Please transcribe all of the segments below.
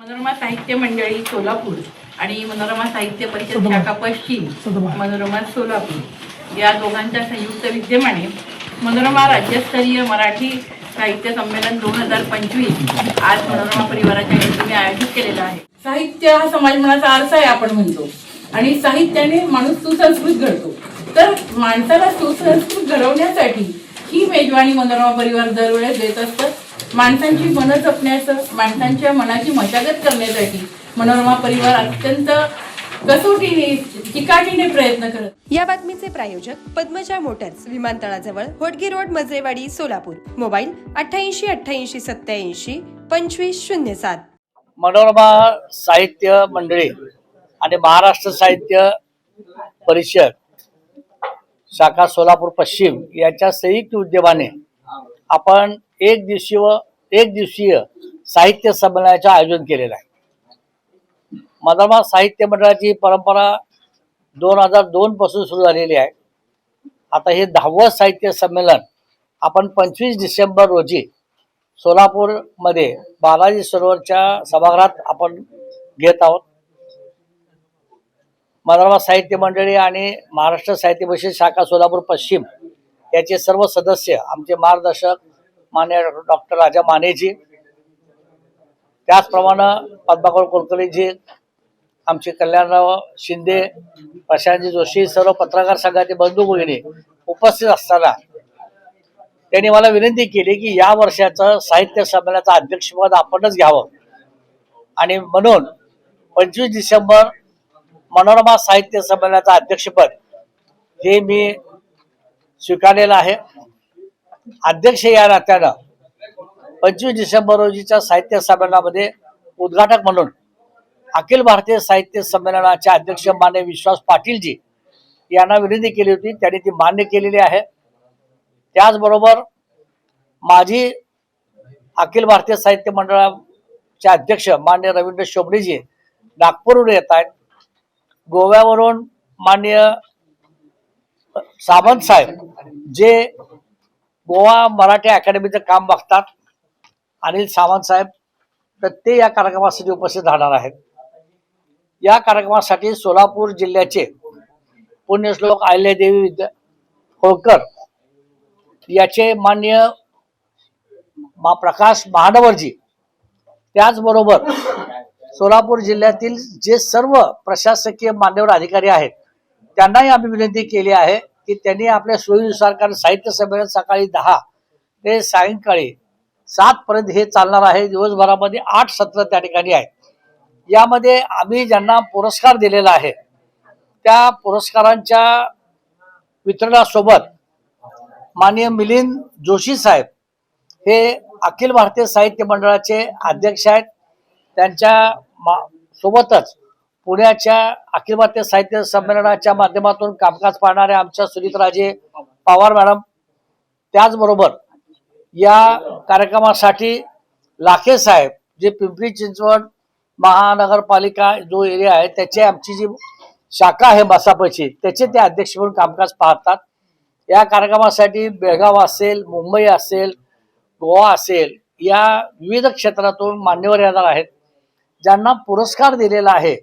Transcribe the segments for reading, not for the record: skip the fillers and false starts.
मनोरमा साहित्य मंडळी सोलापूर आणि मनोरमा साहित्य परिषद शाखा पश्चिम मनोरमा सोलापूर या दोघांच्या संयुक्त विद्यमाने मनोरमा राज्यस्तरीय मराठी साहित्य संमेलन 2025 आज मनोरमा परिवाराच्या हेतूने आयोजित केलेलं आहे। साहित्य हा समाज मनाचा आरसा आहे आपण म्हणतो, आणि साहित्याने माणूस सुसंस्कृत घडतो। तर माणसाला सुसंस्कृत घडवण्यासाठी ही मेजवानी मनोरमा परिवार दरवेळेस देत असतं। माणसांची मनं जपण्याचं, माणसांच्या मनाची मशागत करण्यासाठी मनोरमा परिवार अत्यंत कसोटीने चिकाटीने प्रयत्न करत। या बातमीचे प्रायोजक पद्मजा मोटर्स, विमानतळाजवळ होडगी रोड, मजरेवाडी, सोलापूर। मोबाईल 88 88 87 25 07। मनोरमा साहित्य मंडळी आणि महाराष्ट्र साहित्य परिषद शाखा सोलापूर पश्चिम याच्या संयुक्त उद्यमाने आपण एक दिवसीय साहित्य संमेलनाचे आयोजन केलेलं आहे। मनोरमा साहित्य मंडळाची परंपरा 2002 पासून सुरू झालेली आहे। आता हे 10वं साहित्य संमेलन आपण 25 डिसेंबर रोजी सोलापूरमध्ये बालाजी सरोवरच्या सभागृहात आपण घेत आहोत। मनोरमा साहित्य मंडळी आणि महाराष्ट्र साहित्य परिषद शाखा सोलापूर पश्चिम याचे सर्व सदस्य, आमचे मार्गदर्शक माननीय डॉक्टर राजा मानेजी, त्याचप्रमाणे पद्माकर कुलकर्णीजी, आमचे कल्याणराव शिंदे, प्रशांतजी जोशी, सर्व पत्रकार संघाचे बंधू भगिनी उपस्थित असताना त्यांनी मला विनंती केली की या वर्षाचं साहित्य संमेलनाचं अध्यक्षपद आपणच घ्यावं, आणि म्हणून 25 डिसेंबर मनोरमा साहित्य संमेलनाचं अध्यक्षपद हे मी स्वीकारलेलं आहे। अध्यक्ष या नात्यानं 25 डिसेंबर रोजीच्या साहित्य संमेलनामध्ये उद्घाटक म्हणून अखिल भारतीय साहित्य संमेलनाचे अध्यक्ष मान्य विश्वास पाटीलजी यांना विनंती केली होती, त्यांनी ती मान्य केलेली आहे। त्याचबरोबर माजी अखिल भारतीय साहित्य मंडळाचे अध्यक्ष मान्य रवींद्र शोभणेजी नागपूरहून येत आहेत। गोव्यावरून मान्य सावंत साहेब जे गोवा मराठी अकॅडमीचं काम बघतात, अनिल सावंत साहेब, तर ते या कार्यक्रमासाठी उपस्थित राहणार आहेत। या कार्यक्रमासाठी सोलापूर जिल्ह्याचे पुण्यश्लोक अहिल्यादेवी होळकर याचे मान्य प्रकाश महानवरजी, त्याचबरोबर सोलापूर जिल्ह्यातील जे सर्व प्रशासकीय मान्यवर अधिकारी आहेत त्यांनाही आम्ही विनंती केली आहे की त्यांनी आपल्या सोयीनुसार, कारण साहित्य संमेलन सकाळी 10 ते सायंकाळी 7 पर्यंत हे चालणार आहे। दिवसभरामध्ये 8 सत्र त्या ठिकाणी आहेत। यामध्ये आम्ही ज्यांना पुरस्कार दिलेला आहे त्या पुरस्कारांच्या वितरणासोबत माननीय मिलिंद जोशी साहेब हे अखिल भारतीय साहित्य मंडळाचे अध्यक्ष आहेत। त्यांच्या सोबतच पुण्याच्या अखिल भारतीय साहित्य संमेलनाच्या माध्यमातून कामकाज पाहणारे आमच्या सुनीतराजे पवार मॅडम, त्याचबरोबर या कार्यक्रमासाठी लाखे साहेब जे पिंपरी चिंचवड महानगरपालिका जो एरिया आहे त्याची आमची जी शाखा आहे बसापची, त्याचे ते अध्यक्ष म्हणून कामकाज पाहतात। या कार्यक्रमासाठी बेळगाव असेल, मुंबई असेल, गोवा असेल, या विविध क्षेत्रातून मान्यवर येणार आहेत। ज्यांना पुरस्कार दिलेला आहे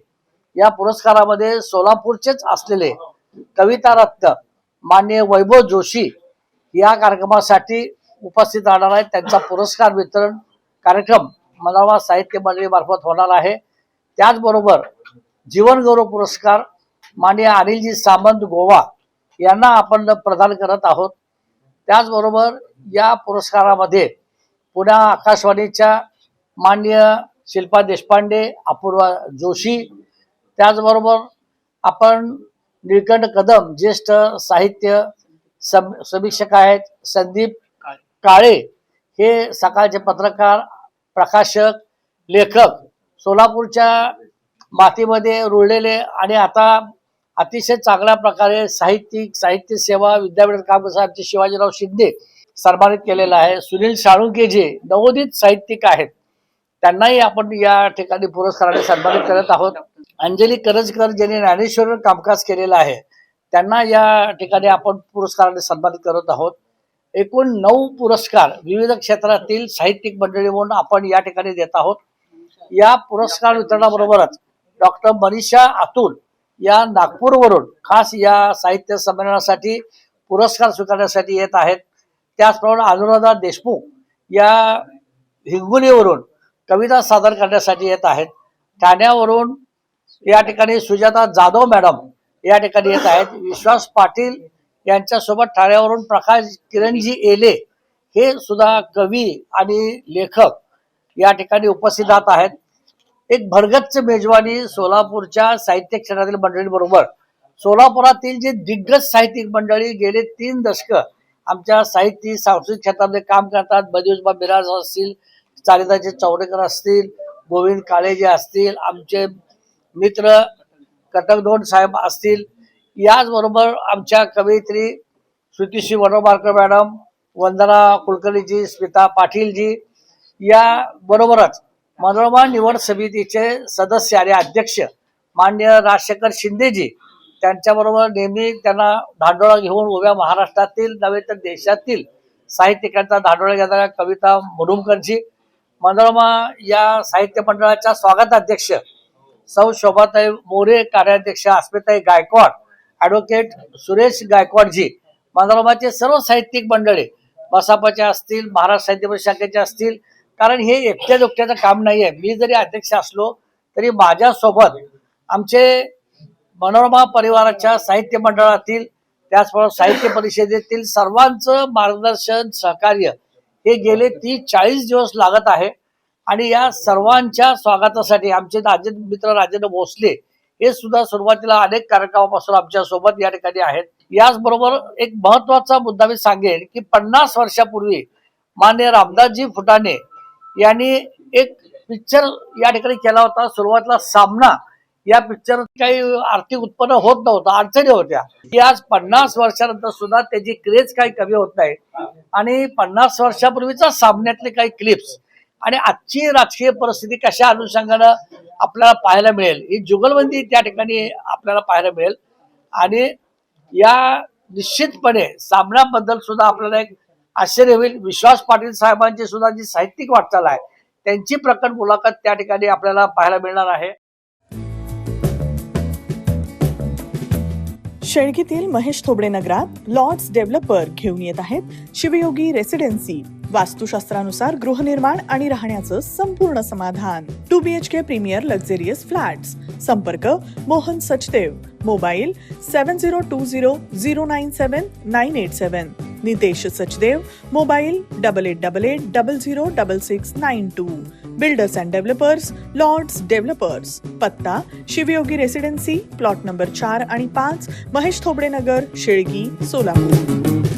या पुरस्कारामध्ये सोलापूरचेच असलेले कविता रत्न माननीय वैभव जोशी या कार्यक्रमासाठी उपस्थित राहणार आहेत। त्यांचा पुरस्कार वितरण कार्यक्रम मनोरमा साहित्य मंडळी मार्फत होणार आहे। त्याचबरोबर जीवन गौरव पुरस्कार माननीय अनिलजी सामंत गोवा यांना आपण प्रदान करत आहोत। त्याचबरोबर या पुरस्कारामध्ये पुण्या आकाशवाणीच्या माननीय शिल्पा देशपांडे, अपूर्वा जोशी, त्याचबरोबर आपण निळकंठ कदम ज्येष्ठ साहित्य समीक्षक आहेत, संदीप काळे हे सकाळचे पत्रकार, प्रकाशक, लेखक, सोलापूरच्या मातीमध्ये रुळलेले आणि आता अतिशय चांगल्या प्रकारे साहित्य सेवा विद्यापीठ काम करणारे शिवाजीराव शिंदे सन्मानित केलेला आहे। सुनील साळुंके जे नवोदित साहित्यिक आहेत त्यांनाही आपण या ठिकाणी पुरस्काराने सन्मानित करत आहोत। अंजली करंजकर ज्यांनी ज्ञानेश्वर कामकाज केलेलं आहे त्यांना या ठिकाणी आपण पुरस्काराने सन्मानित करत आहोत। एकूण 9 पुरस्कार विविध क्षेत्रातील साहित्यिक मंडळी म्हणून आपण या ठिकाणी देत आहोत। या पुरस्कार वितरणाबरोबरच डॉक्टर मनीषा अतुल या नागपूरवरून खास या साहित्य संमेलनासाठी पुरस्कार स्वीकारण्यासाठी येत आहेत. त्याचप्रमाणे अनुराधा देशमुख या हिंगोलीवरून कविता सादर करण्यासाठी येत आहेत. ठाण्यावरून या ठिकाणी सुजाता जाधव मॅडम या ठिकाणी येत आहेत. विश्वास पाटील यांच्यासोबत ठाण्यावरून प्रकाश किरणजी एले हे सुद्धा कवी आणि लेखक या ठिकाणी उपस्थित राहत आहेत. एक भरगच्च मेजवानी सोलापूरच्या साहित्य क्षेत्रातील मंडळींबरोबर सोलापुरातील जे दिग्गज साहित्यिक मंडळी गेले 3 दशक आमच्या साहित्य सांस्कृतिक क्षेत्रामध्ये काम करतात. बदिउजमा मिराज असतील, चारिताचे चौडेकर असतील, गोविंद काळेजे असतील, आमचे मित्र कटकदोंड साहेब असतील, याचबरोबर आमच्या कवयित्री श्रुतिश्री वनोबारकर मॅडम, वंदना कुलकर्णीजी, स्मिता पाटीलजी, या बरोबरच मनोरमा निवड समितीचे सदस्य आणि अध्यक्ष माननीय राजशेखर शिंदेजी, त्यांच्याबरोबर नेहमी त्यांना धांडोळा घेऊन उभ्या महाराष्ट्रातील नव्हे तर देशातील साहित्यिकांचा धांडोळा घेणाऱ्या कविता मुरुमकरजी, मनोरमा या साहित्य मंडळाच्या स्वागताध्यक्ष सौ शोभाताई मोरे, कार्याध्यक्ष अस्मिताई गायकवाड, ॲडव्होकेट सुरेश गायकवाडजी, मनोरमाचे सर्व साहित्यिक मंडळी बसापाचे असतील, महाराष्ट्र साहित्य परिषद शाखेचे असतील. कारण हे एकट्या दुकट्याचं काम नाही आहे. मी जरी अध्यक्ष असलो तरी माझ्यासोबत आमचे मनोरमा परिवाराच्या साहित्य मंडळातील त्याचबरोबर साहित्य परिषदेतील सर्वांचं मार्गदर्शन सहकार्य हे गेले 30-40 दिवस लागत आहे. आणि या सर्वांच्या स्वागतासाठी आमचे मित्र राजेंद्र भोसले हे सुद्धा सुरुवातीला अनेक कार्यक्रमापासून आमच्या सोबत या ठिकाणी आहेत. याचबरोबर एक महत्वाचा मुद्दा मी सांगेन की 50 वर्षापूर्वी माननीय रामदासजी फुटाणे यांनी एक पिक्चर या ठिकाणी केला होता. सुरुवातीला सामना या पिक्चर काही आर्थिक उत्पन्न होत नव्हतं, अडचणी होत्या. की आज 50 वर्षानंतर सुद्धा त्याची क्रेज काही कमी होत नाही. आणि 50 वर्षापूर्वीचा सामन्यातले काही क्लिप्स आणि आजची राजकीय परिस्थिती कशा अनुषंगानं आपल्याला पाहायला मिळेल, ही जुगलबंदी त्या ठिकाणी आपल्याला पाहायला मिळेल. आणि या निश्चितपणे सामन्याबद्दल सुद्धा आपल्याला एक आश्चर्य होईल. विश्वास पाटील साहेबांची सुद्धा जी साहित्यिक वाटचाल आहे त्यांची प्रकट मुलाखत त्या ठिकाणी आपल्याला पाहायला मिळणार आहे. शेळकीतील महेश थोबडे नगरात लॉर्ड्स डेव्हलपर घेऊन येत आहेत शिवयोगी रेसिडेन्सी. वास्तुशास्त्रानुसार गृहनिर्माण आणि राहण्याचं संपूर्ण समाधान. 2 BHK प्रीमियर लक्झरियस फ्लॅट्स. संपर्क Mohan Sachdev. Mobile 7020097987. Nitesh Sachdev. Mobile 8888006692. Builders and developers lords developers. पत्ता शिवयोगी रेसिडेन्सी, प्लॉट नंबर 4 आणि 5, महेश थोबडे नगर, शेळकी, सोलापूर.